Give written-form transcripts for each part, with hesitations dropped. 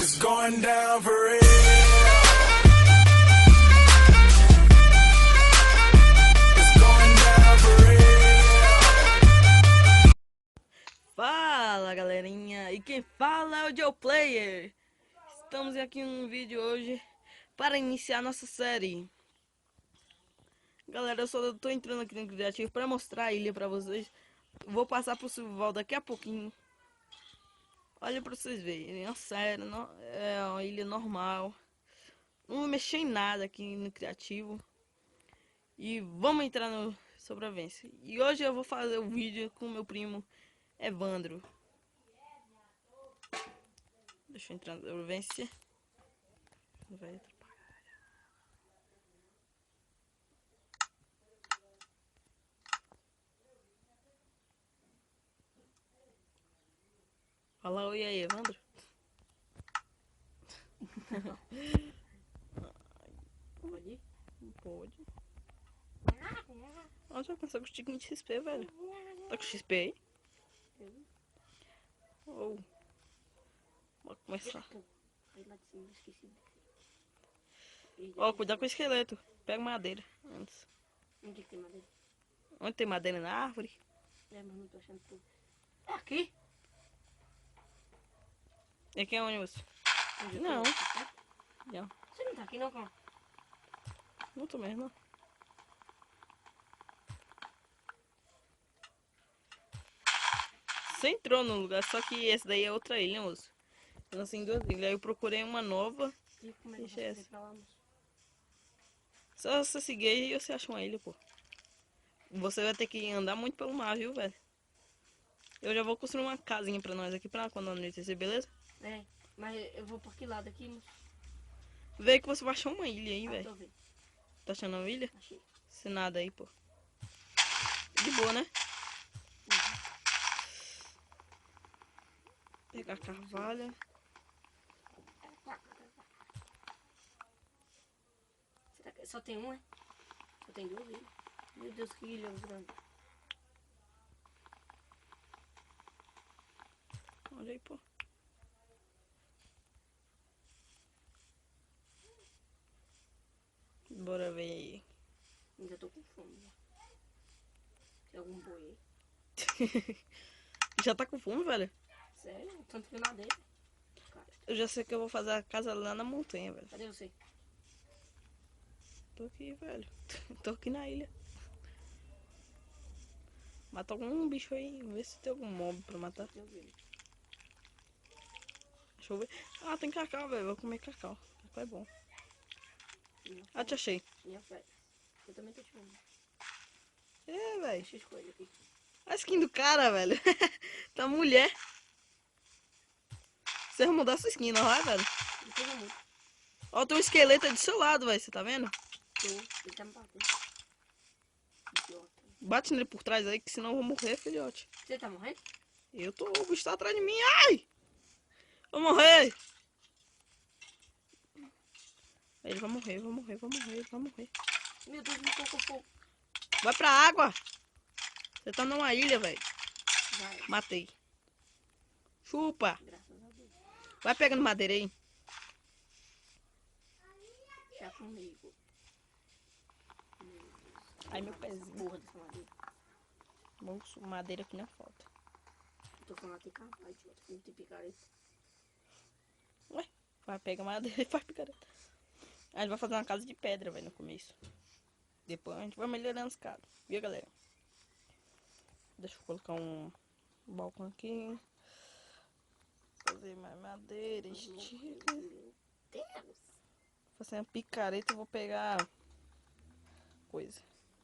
It's going down for real. It's going down for real. Fala galerinha, e quem fala é o Joe Player. Estamos aqui num vídeo hoje para iniciar nossa série. Galera, eu só tô entrando aqui no Criativo para mostrar a ilha para vocês. Vou passar pro survival daqui a pouquinho. Olha para vocês verem, é sério, é uma ilha normal. Não vou mexer em nada aqui no Criativo. E vamos entrar no sobrevivência. E hoje eu vou fazer o vídeo com meu primo Evandro. Deixa eu entrar na sobrevivência. Não vai atrapalhar. Fala oi aí, Evandro. Pode? Não pode. Olha, já começou com o tiquinho de XP, velho. Tá com XP aí? Ou. Vou começar. Aí lá de cima, esqueci. Ó, cuidado com o esqueleto. Pega madeira antes. Onde é que tem madeira? Onde tem madeira na árvore? É, mas não tô achando tudo. É aqui? E aqui é onde você? Onde eu Não. tô? Tá? Não. Você não tá aqui não, cara? Não tô mesmo, não. Você entrou no lugar, só que esse daí é outra ilha, moço. Eu nasci em duas ilhas. Aí eu procurei uma nova. E como é que Deixa eu essa. fazer pra lá, moço? Só você seguir aí e você acha uma ilha, pô. Você vai ter que andar muito pelo mar, viu, velho? Eu já vou construir uma casinha pra nós aqui pra quando anoitecer, beleza? É, mas eu vou por que lado aqui, moço? Vê que você vai achar uma ilha aí, Ah, velho. tô vendo. Tá achando uma ilha? Achei. Sem nada aí, pô. De boa, né? Pegar carvalho. Será que só tem um, é? Só tem duas ilhas. Meu Deus, que ilha grande. Olha aí, pô. Bora ver aí. Ainda tô com fome, né? Tem algum boi aí? Já tá com fome, velho? Sério? Tanto de madeira. Cara, Eu já sei que eu vou fazer a casa lá na montanha, velho. cadê você? Tô aqui, velho. Tô aqui na ilha. Mata algum bicho aí. Vê se tem algum mob pra matar. Deixa eu ver. Deixa eu ver. Ah, tem cacau, velho. Vou comer cacau. Cacau é bom. Minha Ah, te achei. Minha fé. Eu também tô te vendo. É, velho. Deixa eu escolher aqui. A skin do cara, velho. Tá mulher. Você vai mudar sua skin, não vai, velho? Depois eu mudo. Ó, tem um esqueleto aí do seu lado, velho. Você tá vendo? Tô. Ele tá me batendo. Idiota. Bate nele por trás aí, que senão eu vou morrer, filhote. Você tá morrendo? Eu tô. O bicho tá atrás de mim. Ai! Vou morrer! Ele vai morrer, vai morrer, vai morrer, vai morrer. Meu Deus, me tocou fogo. Vai pra água! Você tá numa ilha, velho. Vai. Matei. Chupa! Graças a Deus. Vai pegando madeira aí. Já comigo. Ai, meu pezinho. Porra dessa madeira. Moço, madeira aqui na falta. Eu tô falando até cavalo, idiota. Não tem picareta. Ué, vai pegar madeira e faz picareta. Aí ele vai fazer uma casa de pedra, velho, no começo. Depois a gente vai melhorando as casas. Viu, galera? Deixa eu colocar um balcão aqui. Fazer mais madeira, estica. Meu Deus. Fazer uma picareta, eu vou pegar coisa,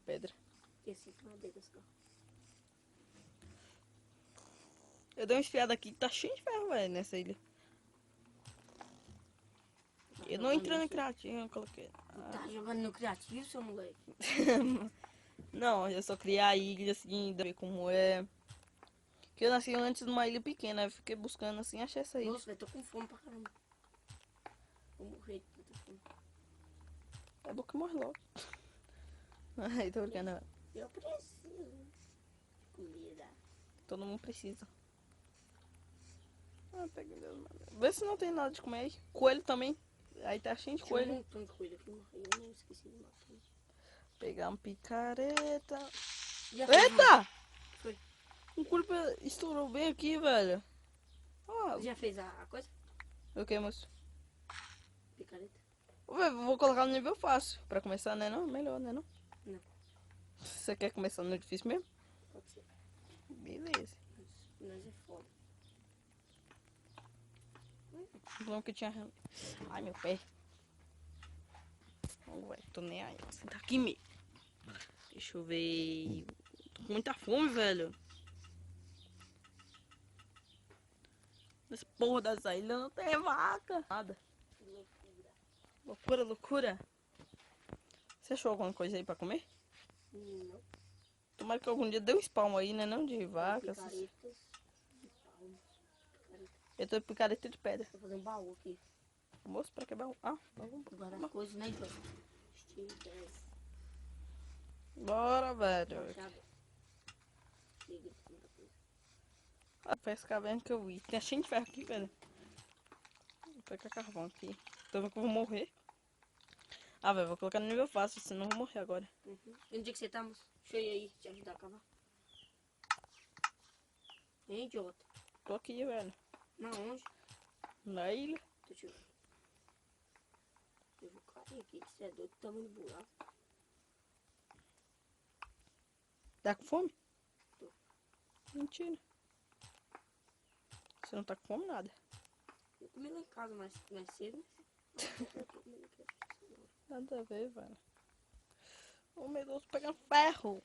pedra. Esse madeira só. Eu dei uma espiada aqui, tá cheio de ferro, velho, nessa ilha. Eu não entrei no criativo, eu coloquei. Tá jogando no criativo, seu moleque? Não, eu só criei a ilha assim, ver como é. Que eu nasci antes numa ilha pequena, eu fiquei buscando assim, achei essa ilha. Nossa, velho, tô com fome pra caramba. Vou morrer de tanta fome. É bom que morre logo. Ai, tô brincando. Eu preciso de comida. Todo mundo precisa. Ah, pega Deus, mano. Vê se não tem nada de comer aí. Coelho também. Aí tá cheio de Tinha um coelho. montão de coelho aqui, mas eu não esqueci de matar. Pegar um picareta. Já fez Eita! Foi. Um coelho estourou bem aqui, velho. Ah, Já fez a coisa? o que, moço? Picareta? Vou colocar no nível fácil. Pra começar, né não? Melhor, né não? Não. Você quer começar no difícil mesmo? Pode ser. Beleza. Nós é foda. Vamos que tinha... Ai, meu pé. Vamos, velho. Tô nem aí. Vou sentar aqui mesmo. Deixa eu ver. Tô com muita fome, velho. Nessa porra dessa ilha não tem vaca. Nada. Loucura, loucura. Você achou alguma coisa aí pra comer? Não. Tomara que algum dia dê um spawn aí, né? Não de vaca. essas- Picaretas. De palmas. Picareta. Eu tô de picareta de pedra. Vou fazer um baú aqui. Moço, pra que baú? Ah, baú. Guardar as coisas, né, então? Estilo 10. Bora, velho. Machado. Chega, muita coisa. A pesca caverna que eu vi. Tem cheio de ferro aqui, velho. Vou pegar carvão aqui. Tô vendo que eu vou morrer. Ah, velho, vou colocar no nível fácil, senão eu vou morrer agora. Uhum. E onde é que você tá, moço? Deixa eu ir aí te ajudar a cavar. Hein, idiota? Tô aqui, velho. Na onde? Na ilha. Deixa eu ver. Eu vou cair aqui, que você é doido, tamanho do buraco. Tá com fome? Tô. Mentira. Você não tá com fome nada. Eu comi lá em casa mais cedo, mas... eu tô comendo aqui, agora. Nada a ver, velho. Ô, meu Deus, tô pegando ferro.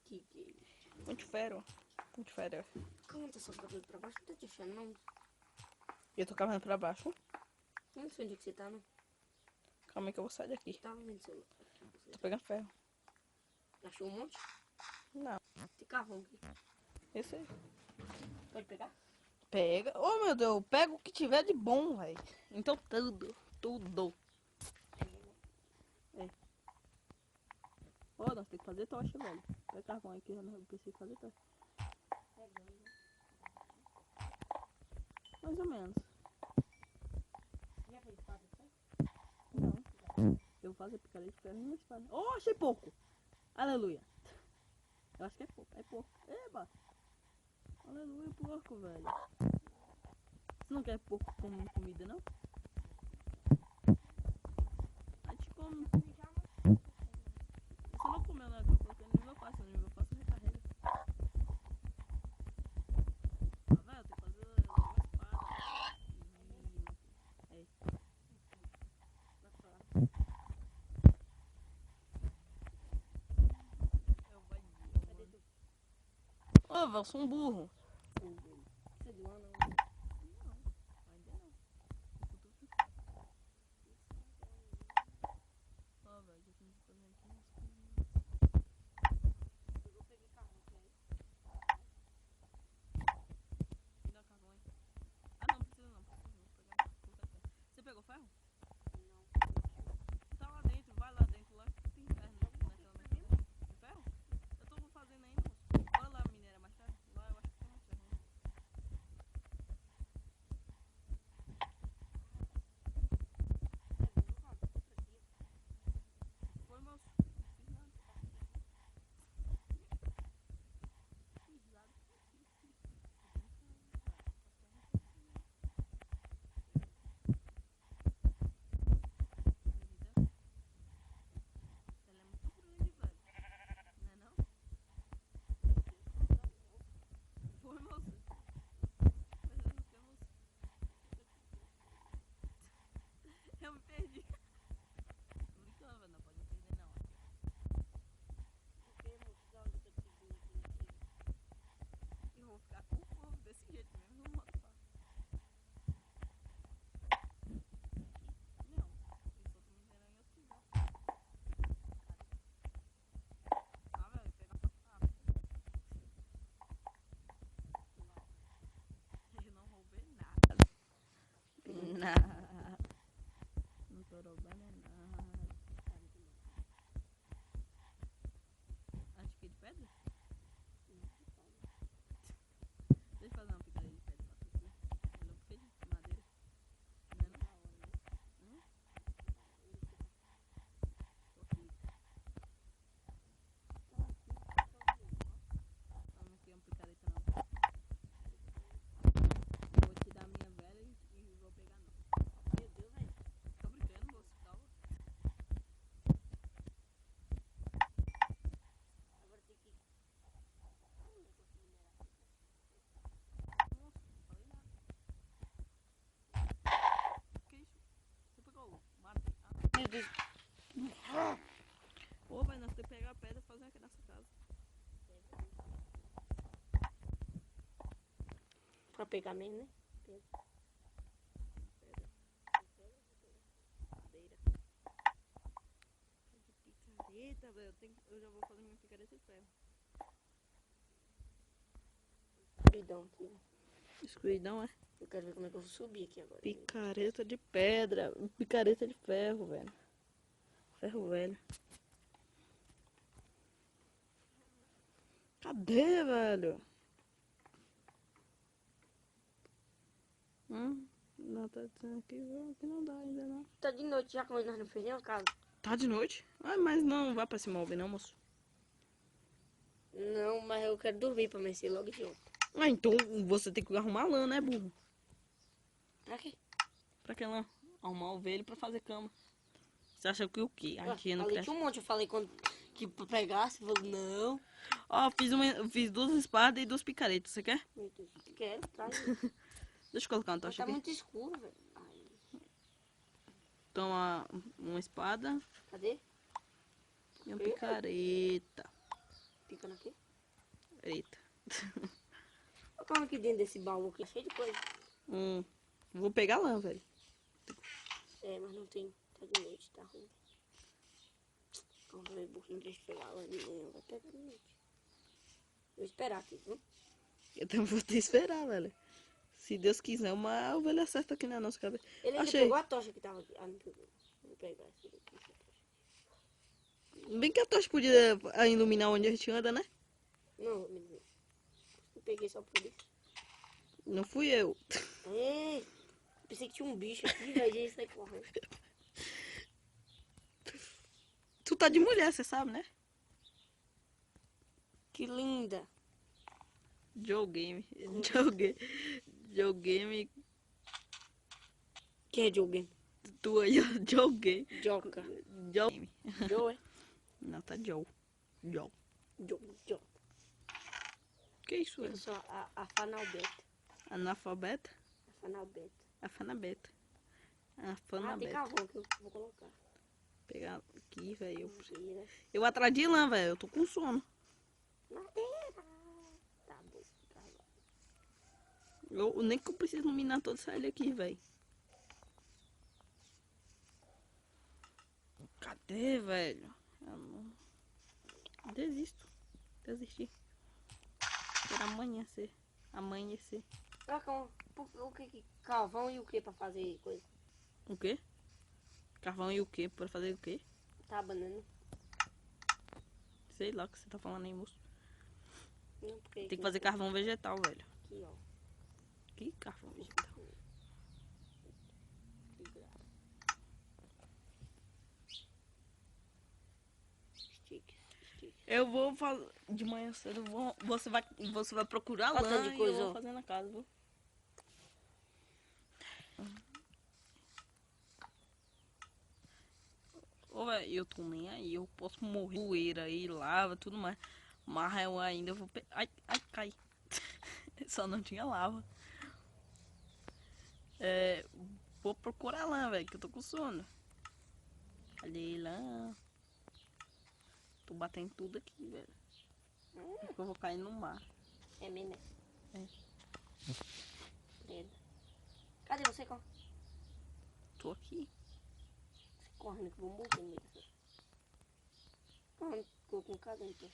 Que gay. Muito ferro. Muito ferro. Calma, tá só cabelo pra baixo, não tá te achando, não. Eu tô cavando pra baixo. Eu não sei onde é que você tá, não. Calma aí que eu vou sair daqui. Tava vendo seu... Tô pegando ferro. Achou um monte? Não. Tem carvão aqui. Esse aí. Pode pegar? Pega. Ô, meu Deus, pega o que tiver de bom, velho. Então tudo. Tudo. É. Ó, nós temos que fazer tocha, velho. Pega carvão aí que eu não preciso fazer tocha. Mais ou menos. Já fez espada, sabe? Não. Eu vou fazer picareta de ferro e uma espada. Oh, achei pouco. Aleluia. Eu acho que é pouco. É pouco. Eba. Aleluia, porco, velho. Você não quer pouco como comida, não? A gente come. Você não comeu, né? Que eu coloquei no nível fácil. No nível fácil recarrega. Tá vendo? Tem que fazer logo a espada. É. Vai falar. Cadê tu? Ô, velho, eu sou um burro. Você é de lá, não? Ainda não. Ó, velho, já tem que fazer aqui umas coisas. Eu vou pegar carvão aqui aí. Me dá carvão aí. Ah, não, precisa não. Vou pegar. Colocar ferro. Você pegou ferro? Tá lá dentro, vai lá dentro, lá que tem ferro naquela máquina. Tem ferro? Vou fazendo ainda, moço. Bora lá, minério, mais tarde. Lá eu acho que tem mais piso. Ô, velho, nós temos que pegar a pedra e fazer aqui nessa casa. Pra pegar mesmo, né? Madeira. Picareta, velho. Eu já vou fazer minha picareta de ferro. Escuridão aqui. Escuridão, é? Eu quero ver como é que eu vou subir aqui agora. Picareta de pedra. Picareta de ferro, velho. Ferro velho. Cadê, velho? Não, tá dizendo aqui que não dá ainda, não. Tá de noite já, como nós não fez nenhuma casa. Tá de noite? Ah, mas não vai pra se mover, não, moço. Não, mas eu quero dormir pra amanhecer logo de ontem. Ah, então você tem que arrumar lã, né, burro? Pra quê? Pra que lã? Arrumar ovelha pra fazer cama. Você acha que o quê? Aqui não Falei cresce. que um monte, eu falei quando que pra pegar, você falou não. Ó, fiz 2 espadas e 2 picaretas, você quer? Meu Deus, quero, traz. Deixa eu colocar uma Mas tocha tá aqui. muito escuro, velho. Ai, Toma uma espada cadê? e uma picareta. Pica aqui. Eita. Olha como aqui dentro desse baú aqui, cheio de coisa. Vou pegar lã, velho. É, mas não tem. Tá de noite, tá ruim. Vamos ver, burrinho, deixa eu pegar lá de manhã. Vai pegar de noite. Vou esperar aqui, viu? Eu também vou ter que esperar, velho. Se Deus quiser, uma ovelha certa aqui na nossa cabeça. Ele ainda Achei. pegou a tocha que tava aqui. Ah, não pegou. Vou pegar essa daqui. Essa tocha. Bem que a tocha podia iluminar onde a gente anda, né? Não, menino. Eu peguei só por isso. Não fui eu. Ei, pensei que tinha um bicho aqui, velho. E saí correndo. Tu tá de mulher, você sabe, né? Que linda. Joe Game. Joe Game. Quem é Joe Game? Tu aí, ó. Joe Game. Joca. Joe Game. Joe, é? Não, tá Joe. Joe. Joe. Que isso, Eu velho? sou a fanalbeta. Analfabeta? Fanalbeta. Afanabeta. Ah, tem Afanabeta. carvão que eu vou colocar. Pegar aqui, velho. Mentira. Eu atrás de lã, velho. Eu tô com sono. Madeira. Tá bom. Carvão. Nem que eu preciso iluminar toda essa área aqui, velho. Cadê, velho? Eu não... Desisto. Desisti. Quero amanhecer. Amanhecer. Ah, o que? Carvão e o que pra fazer coisa? O quê? Carvão e o quê? Pra fazer o quê? Tá, banana. Sei lá o que você tá falando aí, moço. Não, porque Tem que fazer carvão vegetal, velho. aqui, ó. Que carvão vegetal? Stick. Eu vou fazer de manhã cedo. Você vai procurar Olha lã tanto de e coisa, eu vou ó. fazer na casa, viu? Ô, velho, eu tô nem aí. Eu posso morrer. Poeira aí, lava, tudo mais. Mas eu ainda vou... Ai, cai. Só não tinha lava. Vou procurar lã, velho, que eu tô com sono. Cadê lã? Tô batendo tudo aqui, velho. Porque eu vou cair no mar. É mesmo? É. Credo. Cadê você? Tô aqui. Você correndo que eu vou morrer no meio dessa. Ficou com cada um aqui.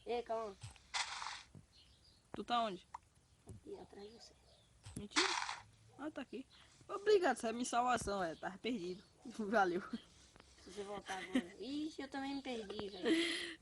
Ei, calma. Tu tá onde? Aqui atrás de você. Mentira. Ah, tá aqui. Obrigado, você é minha salvação, velho. Tava perdido. Valeu. Se você voltar agora. Ixi, eu também me perdi, velho.